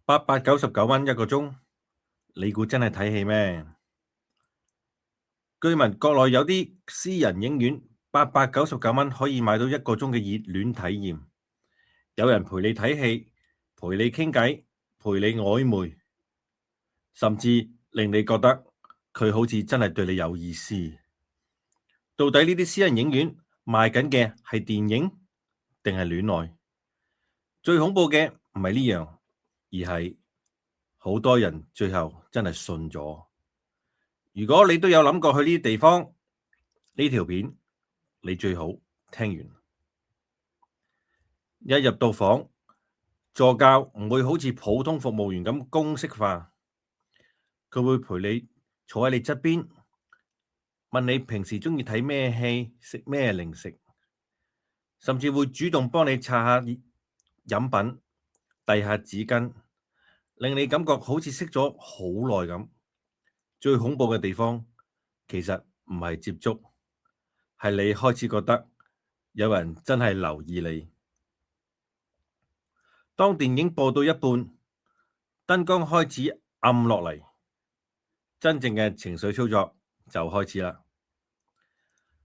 899蚊一個鐘，你估真係睇戲咩？據聞國內有啲私人影院899蚊可以買到一個鐘嘅熱戀體驗，有人陪你睇戲，陪你傾偈，陪你曖昧，甚至令你覺得佢好似真係對你有意思。到底呢啲私人影院賣緊嘅係電影定係戀愛？最恐怖嘅唔係呢樣，而係好多人最後真係信咗。如果你都有諗過去呢啲地方，呢條片你最好聽完。一入到房，助教唔會好似普通服務員咁公式化，佢會陪你坐喺你側邊，問你平時鍾意睇咩戲，食咩零食，甚至會主動幫你擦下飲品，遞下紙巾，令你感覺好似識咗好耐咁。最恐怖嘅地方其實唔係接觸，係你開始覺得有人真係留意你。當電影播到一半，燈光開始暗落嚟，真正嘅情緒操作就開始啦。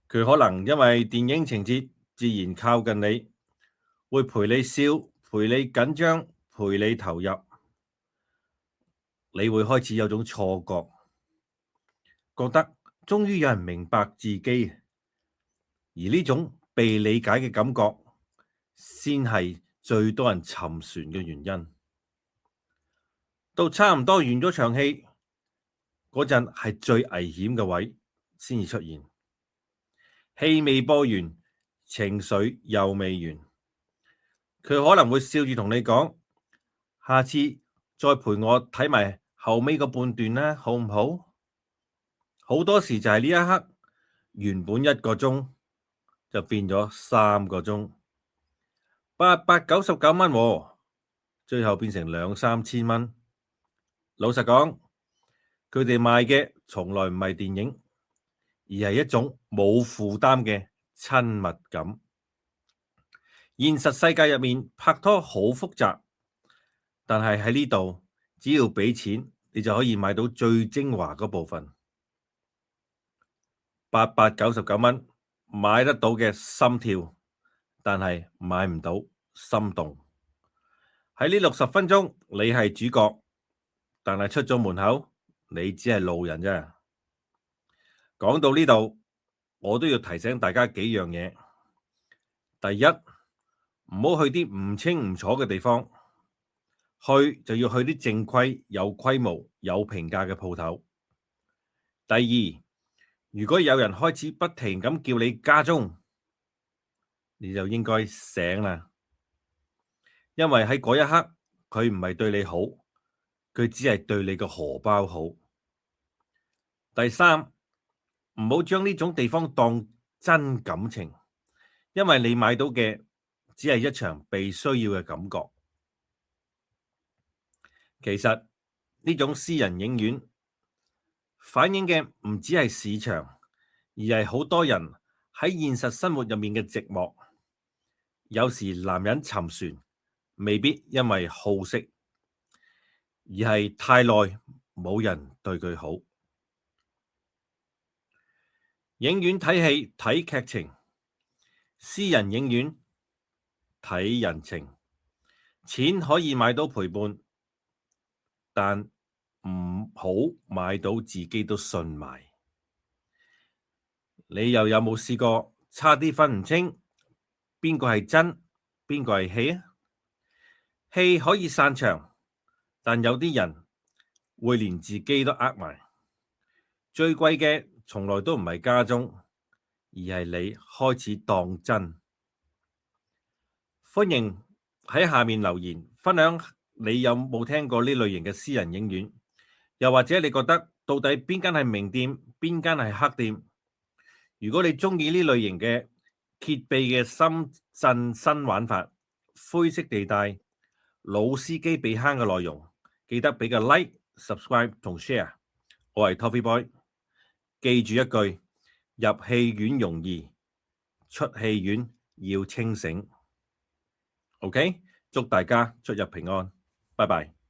佢可能因為電影情節自然靠近你，會陪你笑，陪你緊張，陪你投入。你會開始有種錯覺，覺得終於有人明白自己，而呢種被理解嘅感覺，先係最多人沉船嘅原因。到差唔多完咗場戲嗰陣，係最危險嘅位先至出現。戲未播完，情緒又未完，佢可能會笑住同你講：下次再陪我睇埋後尾個半段啦，好唔好？好多時就係呢一刻，原本一個鐘就變咗3個鐘，899蚊喎，最後變成2、3千蚊。老實講，佢哋賣嘅從來唔係電影，而係一種冇負擔嘅親密感。現實世界入面拍拖好複雜，但係喺呢度只要俾錢，你就可以買到最精華嗰部分。899蚊買得到嘅心跳，但係買唔到心動。喺呢60分鐘，你係主角，但係出咗門口，你只係路人啫。講到呢度，我都要提醒大家幾樣嘢。第一，唔好去啲唔清唔楚嘅地方，去就要去啲正規、有規模、有評價嘅鋪頭。第二，如果有人開始不停咁叫你加鐘，你就應該醒啦，因為喺嗰一刻，佢唔係對你好，佢只係對你個荷包好。第三，唔好將呢種地方當真感情，因為你買到嘅只係一場被需要嘅感覺。其實呢種私人影院反映嘅唔只係市場，而係好多人喺現實生活入面嘅寂寞。有時男人沉船未必因為好色，而係太耐冇人對佢好。影院睇戲睇劇情，私人影院睇人情。錢可以買到陪伴，但唔好買到自己都信埋。你又有冇試過差啲分唔清邊個係真，邊個係戲啊？戲可以散場，但有啲人會連自己都呃埋。最貴嘅從來都唔係加鐘，而係你開始當真。歡迎喺下面留言分享你有冇聽過呢類型嘅私人影院，又或者你覺得到底邊間係名店，邊間係黑店？如果你鍾意呢類型嘅揭秘嘅深圳新玩法、灰色地帶、老司機被坑嘅內容，記得俾個 like、subscribe 同 share。我係 Toffee Boy，記住一句：入戲院容易，出戲院要清醒。OK，祝大家出入平安，拜拜。